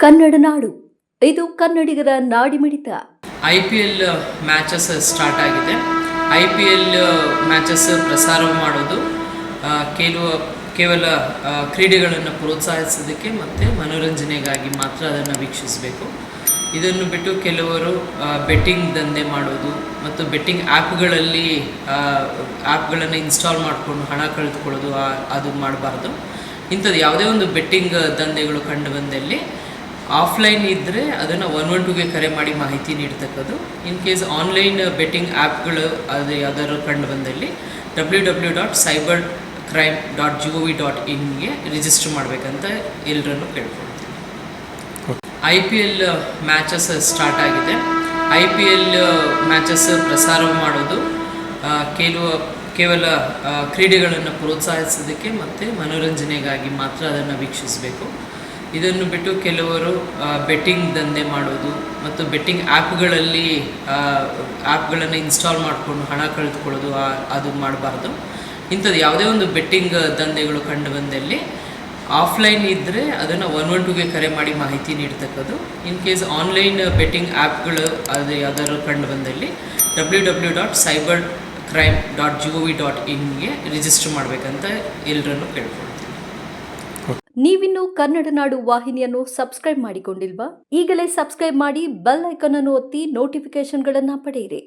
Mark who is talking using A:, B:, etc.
A: ಕನ್ನಡ ನಾಡು, ಇದು ಕನ್ನಡಿಗರ ನಾಡಿಮಿಡಿತ.
B: IPL matches start ಆಗಿದೆ. IPL ಮ್ಯಾಚಸ್ ಪ್ರಸಾರ ಮಾಡೋದು ಕೇವಲ ಕ್ರೀಡೆಗಳನ್ನು ಪ್ರೋತ್ಸಾಹಿಸೋದಕ್ಕೆ ಮತ್ತು ಮನೋರಂಜನೆಗಾಗಿ ಮಾತ್ರ ಅದನ್ನು ವೀಕ್ಷಿಸಬೇಕು. ಇದನ್ನು ಬಿಟ್ಟು ಕೆಲವರು ಬೆಟ್ಟಿಂಗ್ ದಂಧೆ ಮಾಡೋದು ಮತ್ತು ಬೆಟ್ಟಿಂಗ್ ಆ್ಯಪ್ಗಳನ್ನು ಇನ್ಸ್ಟಾಲ್ ಮಾಡಿಕೊಂಡು ಹಣ ಕಳೆದುಕೊಳ್ಳೋದು ಅದು ಮಾಡಬಾರ್ದು. ಇಂಥದ್ದು ಯಾವುದೇ ಒಂದು ಬೆಟ್ಟಿಂಗ್ ದಂಧೆಗಳು ಕಂಡು ಬಂದಲ್ಲಿ ಆಫ್ಲೈನ್ ಇದ್ದರೆ ಅದನ್ನು 112ಗೆ ಕರೆ ಮಾಡಿ ಮಾಹಿತಿ ನೀಡ್ತಕ್ಕದ್ದು. ಇನ್ ಕೇಸ್ ಆನ್ಲೈನ್ ಬೆಟ್ಟಿಂಗ್ ಆ್ಯಪ್ಗಳು ಅದು ಯಾವ್ದಾದ್ರು ಕಂಡು ಬಂದಲ್ಲಿ www.cybercrime.gov.in ರಿಜಿಸ್ಟರ್ ಮಾಡಬೇಕಂತ ಎಲ್ಲರನ್ನು ಕೇಳ್ಕೊಳ್ತೀನಿ. IPL ಮ್ಯಾಚಸ್ ಸ್ಟಾರ್ಟ್ ಆಗಿದೆ. IPL ಮ್ಯಾಚಸ್ ಪ್ರಸಾರ ಮಾಡೋದು ಕೇವಲ ಕ್ರೀಡೆಗಳನ್ನು ಪ್ರೋತ್ಸಾಹಿಸೋದಕ್ಕೆ ಮತ್ತು ಮನೋರಂಜನೆಗಾಗಿ ಮಾತ್ರ ಅದನ್ನು ವೀಕ್ಷಿಸಬೇಕು. ಇದನ್ನು ಬಿಟ್ಟು ಕೆಲವರು ಬೆಟ್ಟಿಂಗ್ ದಂಧೆ ಮಾಡೋದು ಮತ್ತು ಬೆಟ್ಟಿಂಗ್ ಆ್ಯಪ್ಗಳನ್ನು ಇನ್ಸ್ಟಾಲ್ ಮಾಡಿಕೊಂಡು ಹಣ ಕಳೆದುಕೊಳ್ಳೋದು ಅದು ಮಾಡಬಾರ್ದು. ಇಂಥದ್ದು ಯಾವುದೇ ಒಂದು ಬೆಟ್ಟಿಂಗ್ ದಂಧೆಗಳು ಕಂಡು ಬಂದಲ್ಲಿ ಆಫ್ಲೈನ್ ಇದ್ದರೆ ಅದನ್ನು 112ಗೆ ಕರೆ ಮಾಡಿ ಮಾಹಿತಿ ನೀಡ್ತಕ್ಕದ್ದು. ಇನ್ ಕೇಸ್ ಆನ್ಲೈನ್ ಬೆಟ್ಟಿಂಗ್ ಆ್ಯಪ್ಗಳು ಅದು ಯಾವ್ದಾದ್ರು ಕಂಡು ಬಂದಲ್ಲಿ www.cybercrime.gov.in ರಿಜಿಸ್ಟರ್ ಮಾಡಬೇಕಂತ ಎಲ್ಲರನ್ನು ಕೇಳ್ಕೊಳ್ತೀನಿ.
A: ನೀವಿನ್ನು ಕನ್ನಡ ನಾಡು ವಾಹಿನಿಯನ್ನು ಸಬ್ಸ್ಕ್ರೈಬ್ ಮಾಡಿಕೊಂಡಿಲ್ವಾ? ಈಗಲೇ ಸಬ್ಸ್ಕ್ರೈಬ್ ಮಾಡಿ ಬೆಲ್ ಐಕಾನ್ ಅನ್ನು ಒತ್ತಿ ನೋಟಿಫಿಕೇಶನ್ಗಳನ್ನು ಪಡೆಯಿರಿ.